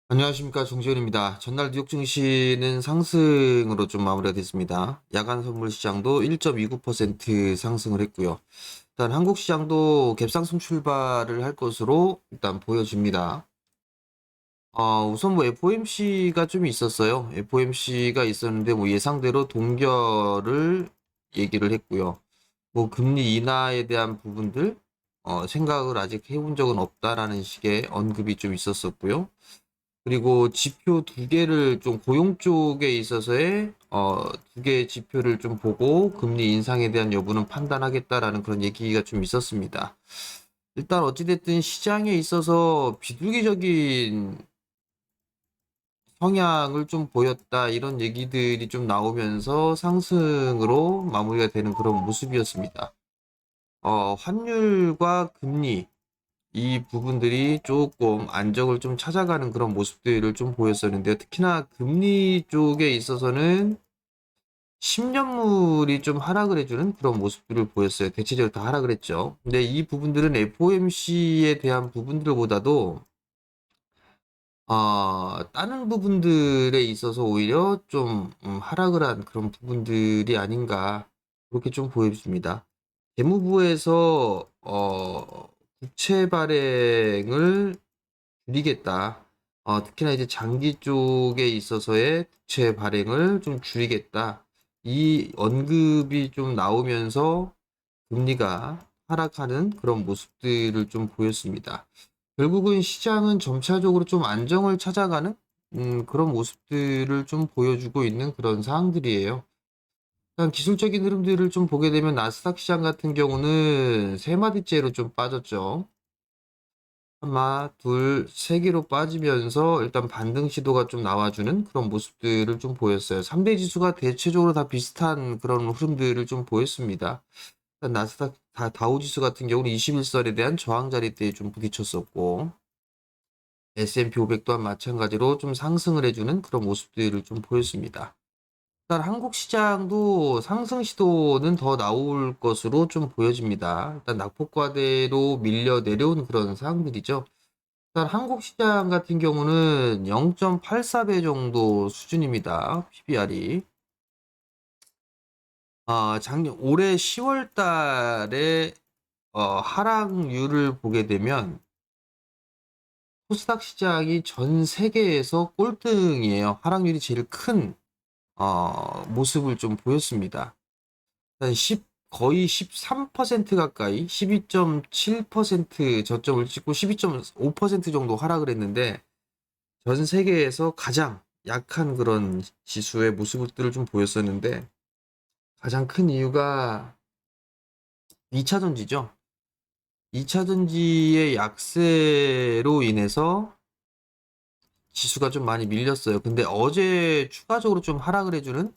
안녕하십니까, 정지현입니다. 전날 뉴욕 증시는 상승으로 좀 마무리가 됐습니다. 야간 선물 시장도 1.29% 상승을 했고요. 일단 한국 시장도 갭상승 출발을 할 것으로 일단 보여집니다. 우선 뭐 FOMC가 좀 있었어요. FOMC가 있었는데 뭐 예상대로 동결을 얘기를 했고요. 뭐 금리 인하에 대한 부분들 생각을 아직 해본 적은 없다라는 식의 언급이 좀 있었었고요. 그리고 지표 두 개를 좀 고용 쪽에 있어서의 두 개의 지표를 좀 보고 금리 인상에 대한 여부는 판단하겠다라는 그런 얘기가 좀 있었습니다. 일단 어찌됐든 시장에 있어서 비둘기적인 성향을 좀 보였다 이런 얘기들이 좀 나오면서 상승으로 마무리가 되는 그런 모습이었습니다. 환율과 금리 이 부분들이 조금 안정을 좀 찾아가는 그런 모습들을 좀 보였었는데요. 특히나 금리 쪽에 있어서는 10년물이 좀 하락을 해주는 그런 모습들을 보였어요. 대체적으로 다 하락을 했죠. 근데 이 부분들은 FOMC에 대한 부분들보다도 다른 부분들에 있어서 오히려 좀 하락을 한 그런 부분들이 아닌가 그렇게 좀 보여집니다. 재무부에서 국채 발행을 줄이겠다. 특히나 이제 장기 쪽에 있어서의 국채 발행을 좀 줄이겠다. 이 언급이 좀 나오면서 금리가 하락하는 그런 모습들을 좀 보였습니다. 결국은 시장은 점차적으로 좀 안정을 찾아가는 그런 모습들을 좀 보여주고 있는 그런 사항들이에요. 일단 기술적인 흐름들을 좀 보게 되면 나스닥 시장 같은 경우는 세 마디째로 좀 빠졌죠. 하나, 둘, 세 개로 빠지면서 일단 반등 시도가 좀 나와주는 그런 모습들을 좀 보였어요. 3대 지수가 대체적으로 다 비슷한 그런 흐름들을 좀 보였습니다. 일단 나스닥 다우 지수 같은 경우는 21선에 대한 저항 자리대에 좀 부딪혔었고, S&P 500 또한 마찬가지로 좀 상승을 해주는 그런 모습들을 좀 보였습니다. 일단 한국 시장도 상승 시도는 더 나올 것으로 좀 보여집니다. 일단 낙폭과대로 밀려 내려온 그런 상황들이죠. 일단 한국 시장 같은 경우는 0.84배 정도 수준입니다. PBR이. 작년 올해 10월 달에 하락률을 보게 되면 코스닥 시장이 전 세계에서 꼴등이에요. 하락률이 제일 큰 모습을 좀 보였습니다. 한 거의 13% 가까이 12.7% 저점을 찍고 12.5% 정도 하락을 했는데 전 세계에서 가장 약한 그런 지수의 모습들을 좀 보였었는데 가장 큰 이유가 2차 전지죠. 2차 전지의 약세로 인해서 지수가 좀 많이 밀렸어요. 근데 어제 추가적으로 좀 하락을 해주는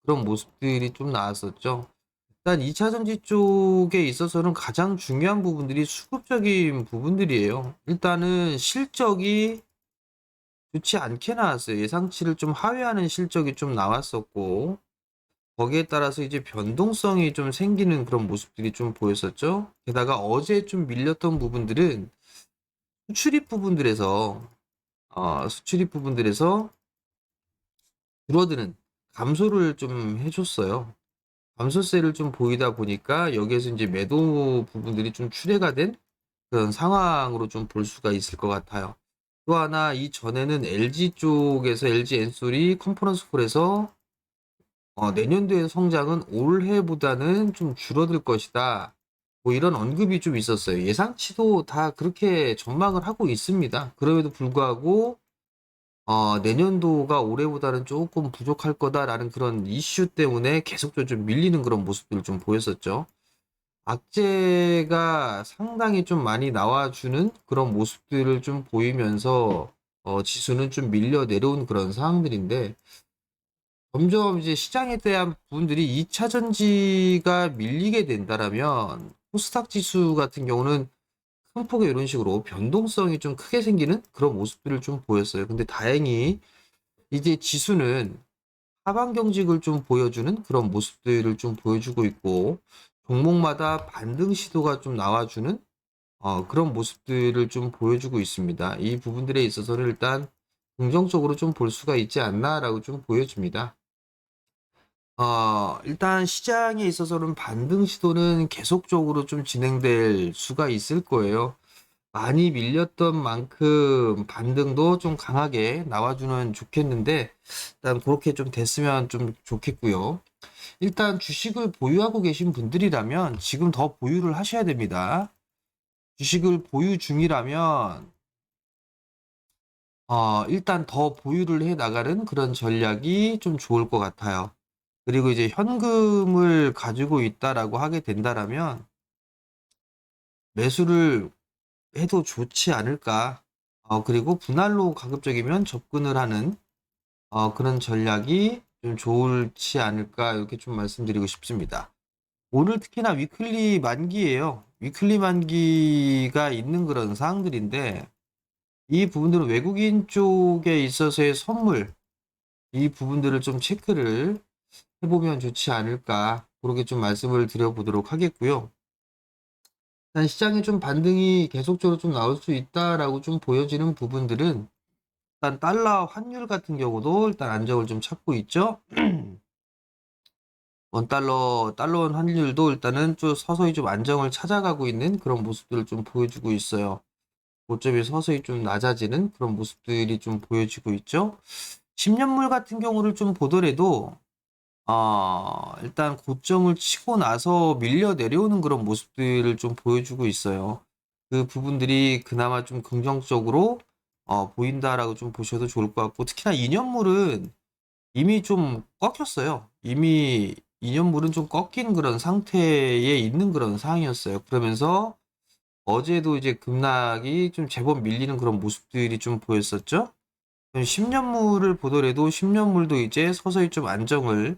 그런 모습들이 좀 나왔었죠. 일단 2차 전지 쪽에 있어서는 가장 중요한 부분들이 수급적인 부분들이에요. 일단은 실적이 좋지 않게 나왔어요. 예상치를 좀 하회하는 실적이 좀 나왔었고, 거기에 따라서 이제 변동성이 좀 생기는 그런 모습들이 좀 보였었죠. 게다가 어제 좀 밀렸던 부분들은 수출입 부분들에서, 수출입 부분들에서 줄어드는 감소를 좀 해줬어요. 감소세를 좀 보이다 보니까 여기에서 이제 매도 부분들이 좀 출회가 된 그런 상황으로 좀 볼 수가 있을 것 같아요. 또 하나 이전에는 LG 쪽에서 LG 엔솔이 컨퍼런스 콜에서 내년도의 성장은 올해보다는 좀 줄어들 것이다. 뭐 이런 언급이 좀 있었어요. 예상치도 다 그렇게 전망을 하고 있습니다. 그럼에도 불구하고 내년도가 올해보다는 조금 부족할 거다라는 그런 이슈 때문에 계속적으로 좀 밀리는 그런 모습들을 좀 보였었죠. 악재가 상당히 좀 많이 나와주는 그런 모습들을 좀 보이면서 지수는 좀 밀려 내려온 그런 상황들인데 점점 이제 시장에 대한 부분들이 2차 전지가 밀리게 된다라면 코스닥 지수 같은 경우는 큰 폭의 이런 식으로 변동성이 좀 크게 생기는 그런 모습들을 좀 보였어요. 근데 다행히 이제 지수는 하방 경직을 좀 보여주는 그런 모습들을 좀 보여주고 있고 종목마다 반등 시도가 좀 나와주는 그런 모습들을 좀 보여주고 있습니다. 이 부분들에 있어서는 일단 긍정적으로 좀 볼 수가 있지 않나라고 좀 보여집니다. 일단 시장에 있어서는 반등 시도는 계속적으로 좀 진행될 수가 있을 거예요. 많이 밀렸던 만큼 반등도 좀 강하게 나와주면 좋겠는데, 일단 그렇게 좀 됐으면 좀 좋겠고요. 일단 주식을 보유하고 계신 분들이라면 지금 더 보유를 하셔야 됩니다. 주식을 보유 중이라면 일단 더 보유를 해 나가는 그런 전략이 좀 좋을 것 같아요. 그리고 이제 현금을 가지고 있다라고 하게 된다라면 매수를 해도 좋지 않을까. 그리고 분할로 가급적이면 접근을 하는 그런 전략이 좀 좋지 않을까 이렇게 좀 말씀드리고 싶습니다. 오늘 특히나 위클리 만기예요. 위클리 만기가 있는 그런 사항들인데 이 부분들은 외국인 쪽에 있어서의 선물 이 부분들을 좀 체크를 해보면 좋지 않을까 그렇게 좀 말씀을 드려보도록 하겠고요. 일단 시장에 좀 반등이 계속적으로 좀 나올 수 있다라고 좀 보여지는 부분들은 일단 달러 환율 같은 경우도 일단 안정을 좀 찾고 있죠. 달러 원 환율도 일단은 좀 서서히 좀 안정을 찾아가고 있는 그런 모습들을 좀 보여주고 있어요. 고점이 서서히 좀 낮아지는 그런 모습들이 좀 보여지고 있죠. 10년물 같은 경우를 좀 보더라도 일단 고점을 치고 나서 밀려 내려오는 그런 모습들을 좀 보여주고 있어요. 그 부분들이 그나마 좀 긍정적으로 보인다라고 좀 보셔도 좋을 것 같고, 특히나 2년물은 이미 좀 꺾였어요. 이미 2년물은 좀 꺾인 그런 상태에 있는 그런 상황이었어요. 그러면서 어제도 이제 급락이 좀 제법 밀리는 그런 모습들이 좀 보였었죠. 10년물을 보더라도 10년물도 이제 서서히 좀 안정을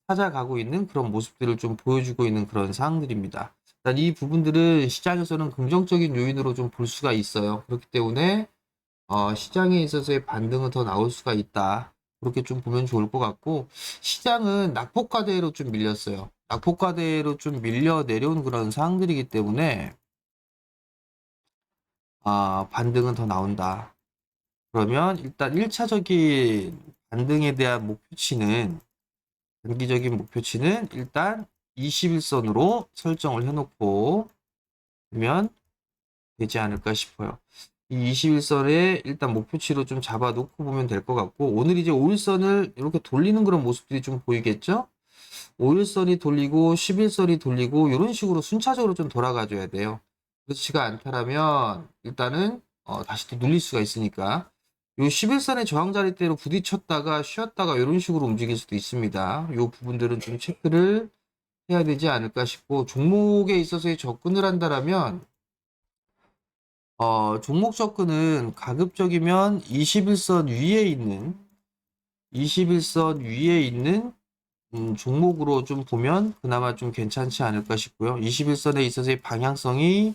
찾아가고 있는 그런 모습들을 좀 보여주고 있는 그런 사항들입니다. 일단 이 부분들은 시장에서는 긍정적인 요인으로 좀 볼 수가 있어요. 그렇기 때문에 시장에 있어서의 반등은 더 나올 수가 있다. 그렇게 좀 보면 좋을 것 같고, 시장은 낙폭과대로 좀 밀렸어요. 낙폭과대로 좀 밀려 내려온 그런 상황들이기 때문에 반등은 더 나온다. 그러면 일단 1차적인 반등에 대한 목표치는 단기적인 목표치는 일단 21선으로 설정을 해놓고 면 되지 않을까 싶어요. 이 21선에 일단 목표치로 좀 잡아놓고 보면 될 것 같고, 오늘 이제 5일선을 이렇게 돌리는 그런 모습들이 좀 보이겠죠? 5일선이 돌리고 11선이 돌리고 이런 식으로 순차적으로 좀 돌아가줘야 돼요. 그렇지가 않다라면 일단은 다시 또 눌릴 수가 있으니까 요 11선의 저항자리대로 부딪혔다가 쉬었다가 이런 식으로 움직일 수도 있습니다. 요 부분들은 좀 체크를 해야 되지 않을까 싶고, 종목에 있어서의 접근을 한다라면 종목 접근은 가급적이면 21선 위에 있는 종목으로 좀 보면 그나마 좀 괜찮지 않을까 싶고요. 21선에 있어서의 방향성이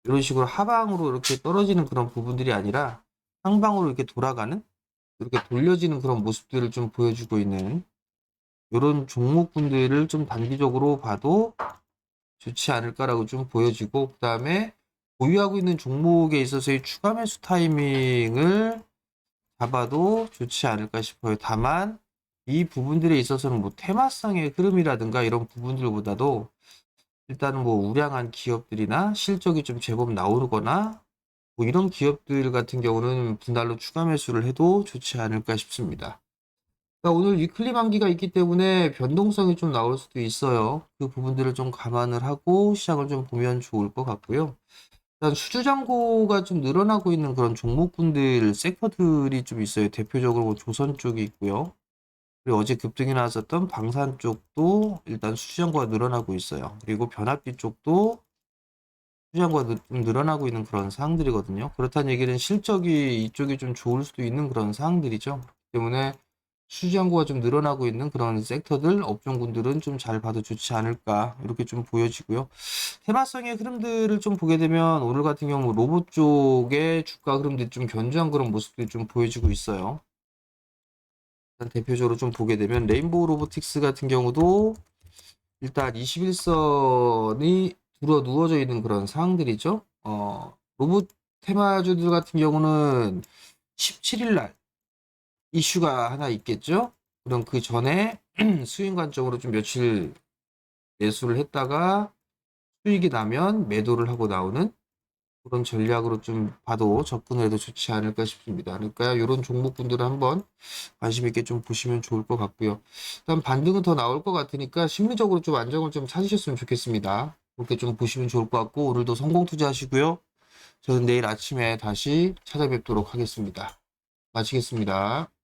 이런 식으로 하방으로 이렇게 떨어지는 그런 부분들이 아니라 상방으로 이렇게 돌아가는, 이렇게 돌려지는 그런 모습들을 좀 보여주고 있는 이런 종목군들을 좀 단기적으로 봐도 좋지 않을까라고 좀 보여지고, 그 다음에 보유하고 있는 종목에 있어서의 추가 매수 타이밍을 잡아도 좋지 않을까 싶어요. 다만 이 부분들에 있어서는 뭐 테마성의 흐름이라든가 이런 부분들보다도 일단은 뭐 우량한 기업들이나 실적이 좀 제법 나오거나 뭐 이런 기업들 같은 경우는 분할로 추가 매수를 해도 좋지 않을까 싶습니다. 그러니까 오늘 위클리 만기가 있기 때문에 변동성이 좀 나올 수도 있어요. 그 부분들을 좀 감안을 하고 시장을 좀 보면 좋을 것 같고요. 일단 수주잔고가 좀 늘어나고 있는 그런 종목군들, 섹터들이 좀 있어요. 대표적으로 뭐 조선 쪽이 있고요. 그리고 어제 급등이 나왔었던 방산 쪽도 일단 수주잔고가 늘어나고 있어요. 그리고 변압기 쪽도 수주잔고가 좀 늘어나고 있는 그런 사항들이거든요. 그렇다는 얘기는 실적이 이쪽이 좀 좋을 수도 있는 그런 사항들이죠. 그렇기 때문에 수주잔고가 좀 늘어나고 있는 그런 섹터들, 업종군들은 좀 잘 봐도 좋지 않을까 이렇게 좀 보여지고요. 테마성의 흐름들을 좀 보게 되면 오늘 같은 경우 로봇 쪽의 주가 흐름들이 좀 견조한 그런 모습들이 좀 보여지고 있어요. 일단 대표적으로 좀 보게 되면 레인보우 로보틱스 같은 경우도 일단 21선이 들어 누워져 있는 그런 상황들이죠. 로봇 테마주들 같은 경우는 17일 날 이슈가 하나 있겠죠? 그럼 그 전에 수익 관점으로 좀 며칠 매수를 했다가 수익이 나면 매도를 하고 나오는 그런 전략으로 좀 봐도 접근을 해도 좋지 않을까 싶습니다. 그러니까 이런 종목군들을 한번 관심 있게 좀 보시면 좋을 것 같고요. 일단 반등은 더 나올 것 같으니까 심리적으로 좀 안정을 좀 찾으셨으면 좋겠습니다. 그렇게 좀 보시면 좋을 것 같고 오늘도 성공 투자하시고요. 저는 내일 아침에 다시 찾아뵙도록 하겠습니다. 마치겠습니다.